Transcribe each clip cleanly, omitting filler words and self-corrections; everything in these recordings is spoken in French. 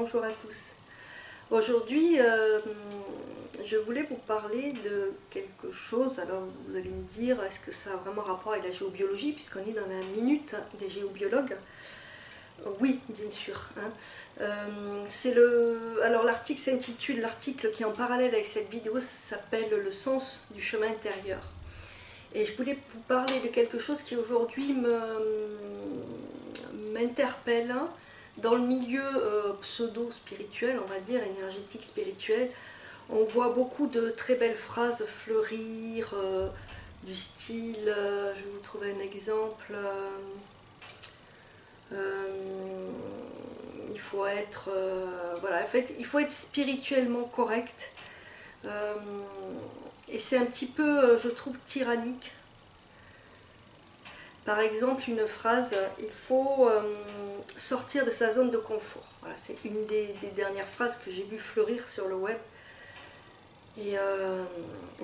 bonjour à tous. Aujourd'hui, je voulais vous parler de quelque chose. Alors vous allez me dire, est-ce que ça a vraiment rapport avec la géobiologie, puisqu'on est dans la minute des géobiologues? Oui, bien sûr. Alors l'article s'intitule, l'article qui est en parallèle avec cette vidéo s'appelle « Le sens du chemin intérieur ». Et je voulais vous parler de quelque chose qui aujourd'hui m'interpelle dans le milieu pseudo-spirituel, on va dire, énergétique, spirituel. On voit beaucoup de très belles phrases fleurir, du style, je vais vous trouver un exemple, il faut être, voilà, en fait, il faut être spirituellement correct. Et c'est un petit peu, je trouve, tyrannique. Par exemple, une phrase, il faut sortir de sa zone de confort. Voilà, c'est une des dernières phrases que j'ai vu fleurir sur le web. Et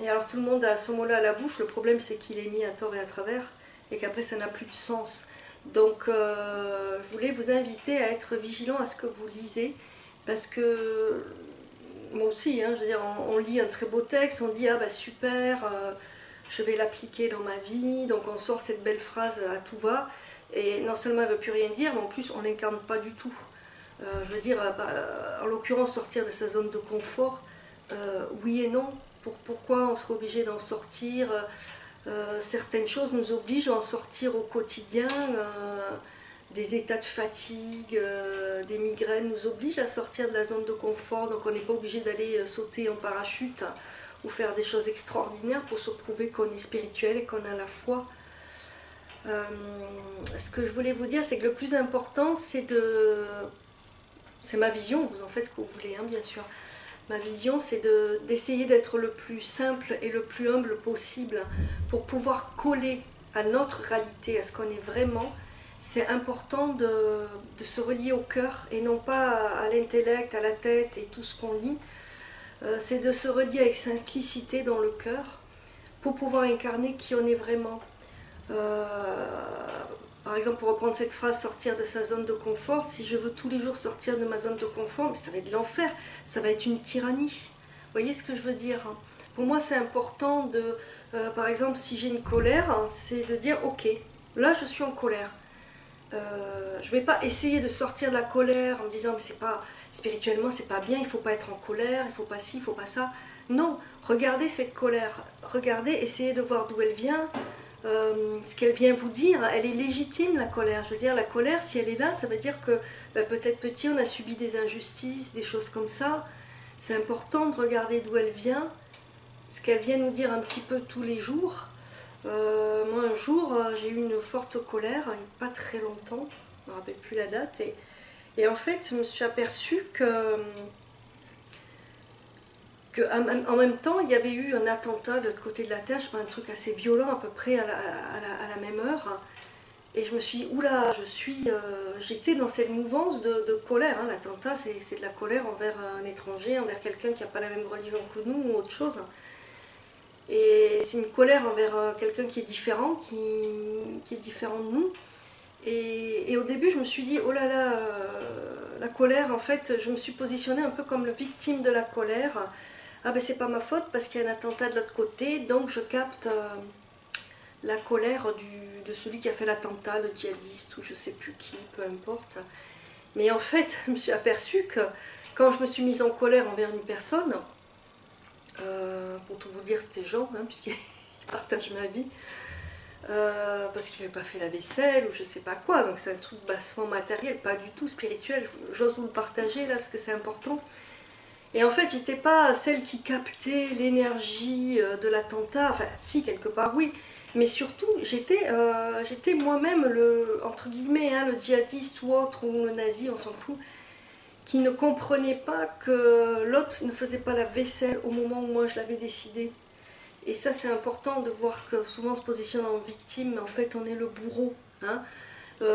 alors tout le monde a ce mot-là à la bouche, le problème c'est qu'il est mis à tort et à travers, et qu'après ça n'a plus de sens. Donc je voulais vous inviter à être vigilant à ce que vous lisez, parce que moi aussi, je veux dire, on lit un très beau texte, on dit ah bah super, je vais l'appliquer dans ma vie, donc on sort cette belle phrase à tout va, et non seulement elle ne veut plus rien dire, mais en plus on l'incarne pas du tout. Je veux dire, en l'occurrence sortir de sa zone de confort, oui et non. Pourquoi on serait obligé d'en sortir? Certaines choses nous obligent à en sortir au quotidien, des états de fatigue, des migraines nous obligent à sortir de la zone de confort, donc on n'est pas obligé d'aller sauter en parachute ou faire des choses extraordinaires pour se prouver qu'on est spirituel et qu'on a la foi. Ce que je voulais vous dire, c'est que le plus important, c'est ma vision, vous en faites ce que vous voulez, bien sûr. Ma vision, c'est d'essayer d'être le plus simple et le plus humble possible pour pouvoir coller à notre réalité, à ce qu'on est vraiment. C'est important de se relier au cœur et non pas à l'intellect, à la tête et tout ce qu'on lit. C'est de se relier avec simplicité dans le cœur pour pouvoir incarner qui on est vraiment. Par exemple, pour reprendre cette phrase, sortir de sa zone de confort, si je veux tous les jours sortir de ma zone de confort, ça va être l'enfer, ça va être une tyrannie. Vous voyez ce que je veux dire? Pour moi, c'est important par exemple, si j'ai une colère, c'est de dire, ok, là je suis en colère. Je ne vais pas essayer de sortir de la colère en me disant, mais c'est pas, spirituellement, c'est pas bien, il ne faut pas être en colère, il ne faut pas ci, il ne faut pas ça. Non, regardez cette colère, regardez, essayez de voir d'où elle vient. Ce qu'elle vient vous dire, elle est légitime, la colère. Je veux dire, la colère, si elle est là, ça veut dire que peut-être petit, on a subi des injustices, des choses comme ça. C'est important de regarder d'où elle vient, ce qu'elle vient nous dire un petit peu tous les jours. Moi, un jour, j'ai eu une forte colère, il n'y a pas très longtemps, je ne me rappelle plus la date, et en fait, je me suis aperçue en même temps, il y avait eu un attentat de l'autre côté de la Terre, un truc assez violent à peu près à la même heure. Et je me suis dit, oula, j'étais dans cette mouvance de colère. L'attentat, c'est de la colère envers un étranger, envers quelqu'un qui n'a pas la même religion que nous ou autre chose. Et c'est une colère envers quelqu'un qui est différent, qui est différent de nous. Et au début, je me suis dit, oh là là, la colère, en fait, je me suis positionnée un peu comme la victime de la colère. Ah ben c'est pas ma faute parce qu'il y a un attentat de l'autre côté, donc je capte la colère de celui qui a fait l'attentat, le djihadiste ou je sais plus qui, peu importe. Mais en fait, je me suis aperçue que quand je me suis mise en colère envers une personne, pour tout vous dire, c'était Jean, puisqu'il partage ma vie, parce qu'il n'avait pas fait la vaisselle ou je sais pas quoi, donc c'est un truc bassement matériel, pas du tout spirituel. J'ose vous le partager là parce que c'est important. Et en fait, j'étais pas celle qui captait l'énergie de l'attentat, enfin si, quelque part oui, mais surtout j'étais moi-même entre guillemets, le djihadiste ou autre, ou le nazi, on s'en fout, qui ne comprenait pas que l'autre ne faisait pas la vaisselle au moment où moi je l'avais décidé. Et ça c'est important de voir que souvent on se positionne en victime, mais en fait on est le bourreau.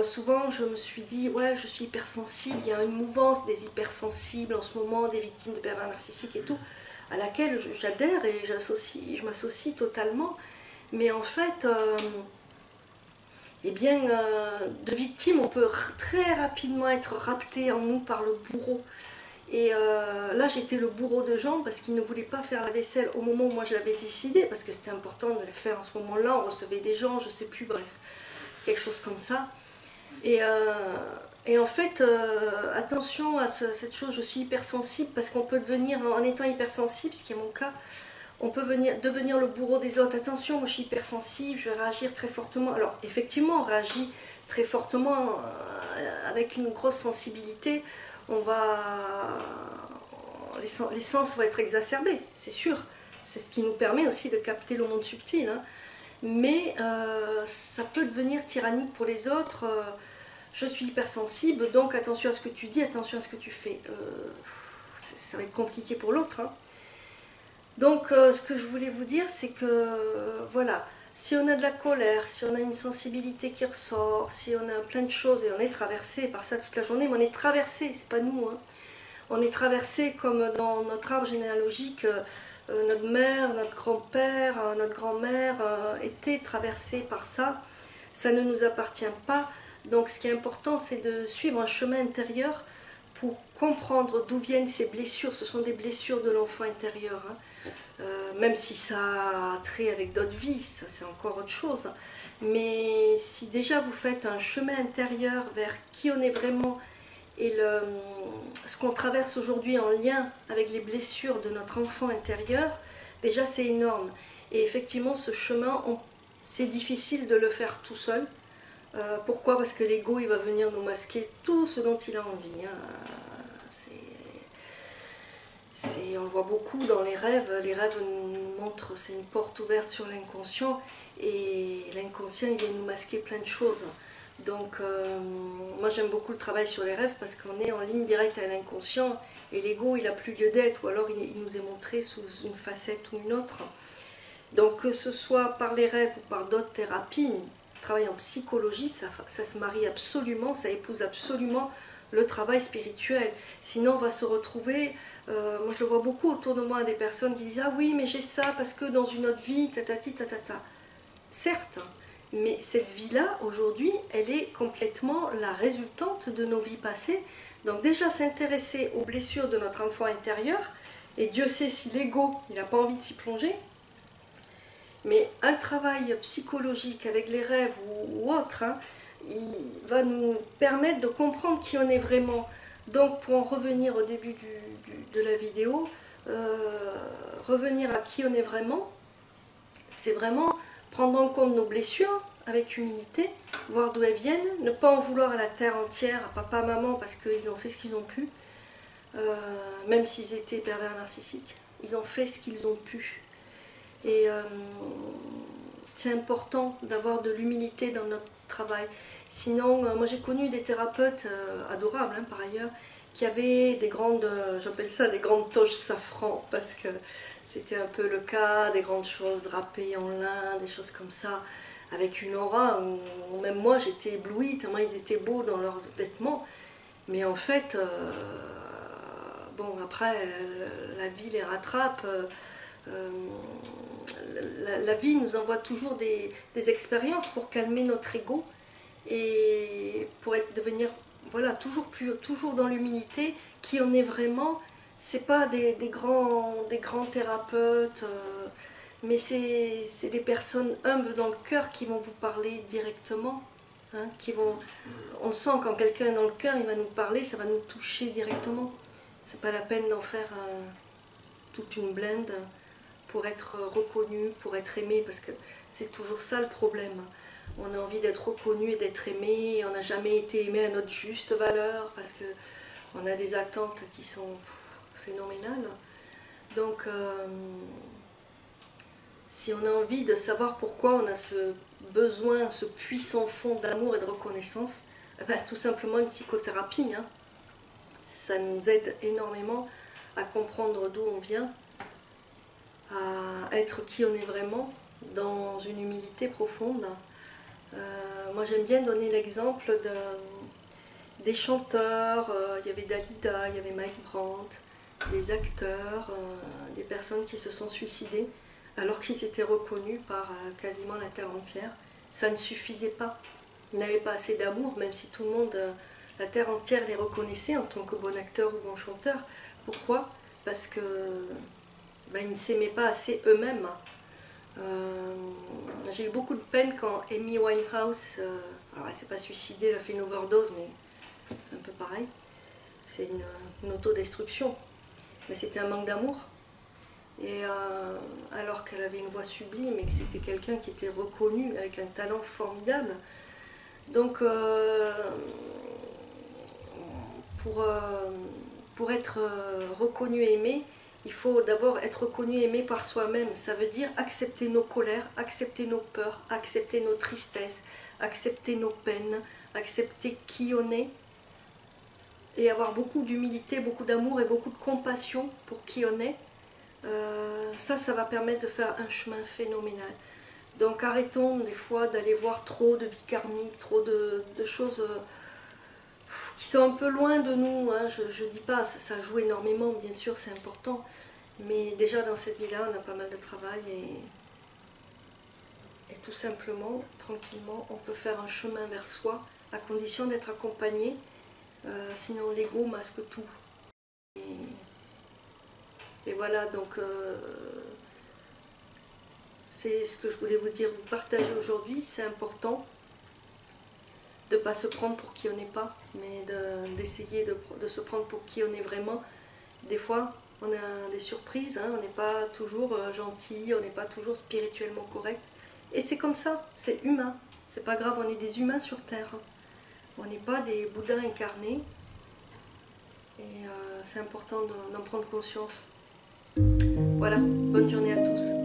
Souvent je me suis dit, ouais, je suis hypersensible, il y a une mouvance des hypersensibles en ce moment, des victimes de pervers narcissiques et tout, à laquelle j'adhère et je m'associe totalement. Mais en fait, eh bien, de victime, on peut très rapidement être rapté en nous par le bourreau. Et là, j'étais le bourreau de gens parce qu'ils ne voulaient pas faire la vaisselle au moment où moi je l'avais décidé, parce que c'était important de le faire en ce moment-là, on recevait des gens, je sais plus, bref, quelque chose comme ça. Et en fait, attention à cette chose, je suis hypersensible parce qu'on peut devenir, en étant hypersensible, ce qui est mon cas, on peut devenir le bourreau des autres. Attention, moi je suis hypersensible, je vais réagir très fortement. Alors effectivement, on réagit très fortement avec une grosse sensibilité. On va, les sens vont être exacerbés, c'est sûr. C'est ce qui nous permet aussi de capter le monde subtil. Hein. Mais ça peut devenir tyrannique pour les autres. Je suis hypersensible, donc attention à ce que tu dis, attention à ce que tu fais. Ça va être compliqué pour l'autre. Hein. Donc ce que je voulais vous dire, c'est que voilà, si on a de la colère, si on a une sensibilité qui ressort, si on a plein de choses, et on est traversé par ça toute la journée, mais on est traversé, c'est pas nous. Hein. On est traversé comme dans notre arbre généalogique, notre mère, notre grand-père, notre grand-mère étaient traversés par ça. Ça ne nous appartient pas. Donc ce qui est important, c'est de suivre un chemin intérieur pour comprendre d'où viennent ces blessures. Ce sont des blessures de l'enfant intérieur. Hein. Même si ça a trait avec d'autres vies, ça c'est encore autre chose. Mais si déjà vous faites un chemin intérieur vers qui on est vraiment et ce qu'on traverse aujourd'hui en lien avec les blessures de notre enfant intérieur, déjà c'est énorme. Et effectivement, ce chemin, c'est difficile de le faire tout seul. Pourquoi? Parce que l'ego, il va venir nous masquer tout ce dont il a envie. Hein. On voit beaucoup dans les rêves nous montrent, c'est une porte ouverte sur l'inconscient, et l'inconscient, il vient nous masquer plein de choses. Donc, moi j'aime beaucoup le travail sur les rêves parce qu'on est en ligne directe à l'inconscient, et l'ego, il n'a plus lieu d'être, ou alors il nous est montré sous une facette ou une autre. Donc, que ce soit par les rêves ou par d'autres thérapies, travail en psychologie, ça se marie absolument, ça épouse absolument le travail spirituel. Sinon, on va se retrouver, moi je le vois beaucoup autour de moi, des personnes qui disent « Ah oui, mais j'ai ça parce que dans une autre vie, tatati, tatata. » Certes, mais cette vie-là, aujourd'hui, elle est complètement la résultante de nos vies passées. Donc déjà, s'intéresser aux blessures de notre enfant intérieur, et Dieu sait si l'ego, il n'a pas envie de s'y plonger, mais un travail psychologique avec les rêves ou autre, hein, il va nous permettre de comprendre qui on est vraiment. Donc pour en revenir au début de la vidéo, revenir à qui on est vraiment, c'est vraiment prendre en compte nos blessures avec humilité, voir d'où elles viennent, ne pas en vouloir à la terre entière, à papa, maman, parce qu'ils ont fait ce qu'ils ont pu, même s'ils étaient pervers narcissiques, ils ont fait ce qu'ils ont pu. Et c'est important d'avoir de l'humilité dans notre travail. Sinon, moi j'ai connu des thérapeutes adorables, hein, par ailleurs, qui avaient des grandes, j'appelle ça des grandes toches safran, parce que c'était un peu le cas, des grandes choses drapées en lin, des choses comme ça, avec une aura où même moi j'étais éblouie, tellement ils étaient beaux dans leurs vêtements. Mais en fait, bon, après, la vie les rattrape. La vie nous envoie toujours des expériences pour calmer notre ego et pour devenir voilà, toujours dans l'humilité, qui on est vraiment. C'est pas des grands thérapeutes, mais c'est des personnes humbles dans le cœur qui vont vous parler directement. Hein, on sent quand quelqu'un est dans le cœur, il va nous parler, ça va nous toucher directement. C'est pas la peine d'en faire toute une blende pour être reconnu, pour être aimé, parce que c'est toujours ça le problème. On a envie d'être reconnu et d'être aimé, et on n'a jamais été aimé à notre juste valeur, parce qu'on a des attentes qui sont phénoménales. Donc, si on a envie de savoir pourquoi on a ce besoin, ce puissant fond d'amour et de reconnaissance, eh ben, tout simplement une psychothérapie. Hein. Ça nous aide énormément à comprendre d'où on vient, à être qui on est vraiment, dans une humilité profonde. Moi j'aime bien donner l'exemple des chanteurs, il y avait Dalida, il y avait Mike Brandt, des acteurs, des personnes qui se sont suicidées alors qu'ils étaient reconnus par quasiment la terre entière. Ça ne suffisait pas, ils n'avaient pas assez d'amour, même si tout le monde la terre entière les reconnaissait en tant que bon acteur ou bon chanteur. Pourquoi? Parce que ils ne s'aimaient pas assez eux-mêmes. J'ai eu beaucoup de peine quand Amy Winehouse, alors elle s'est pas suicidée, elle a fait une overdose, mais c'est un peu pareil, c'est une autodestruction, mais c'était un manque d'amour. Et alors qu'elle avait une voix sublime et que c'était quelqu'un qui était reconnu avec un talent formidable. Donc pour être reconnu et aimé, il faut d'abord être reconnu et aimé par soi-même. Ça veut dire accepter nos colères, accepter nos peurs, accepter nos tristesses, accepter nos peines, accepter qui on est et avoir beaucoup d'humilité, beaucoup d'amour et beaucoup de compassion pour qui on est. Ça va permettre de faire un chemin phénoménal. Donc arrêtons des fois d'aller voir trop de vie karmique, trop de choses qui sont un peu loin de nous. Hein. Je ne dis pas, ça joue énormément, bien sûr, c'est important. Mais déjà dans cette vie-là, on a pas mal de travail et tout simplement, tranquillement, on peut faire un chemin vers soi à condition d'être accompagné. Sinon l'ego masque tout. Et voilà, donc c'est ce que je voulais vous dire, vous partager aujourd'hui. C'est important de ne pas se prendre pour qui on n'est pas, mais d'essayer de se prendre pour qui on est vraiment. Des fois, on a des surprises, hein, on n'est pas toujours gentil, on n'est pas toujours spirituellement correct. Et c'est comme ça, c'est humain. C'est pas grave, on est des humains sur Terre. On n'est pas des bouddhas incarnés. Et c'est important d'en prendre conscience. Voilà, bonne journée à tous.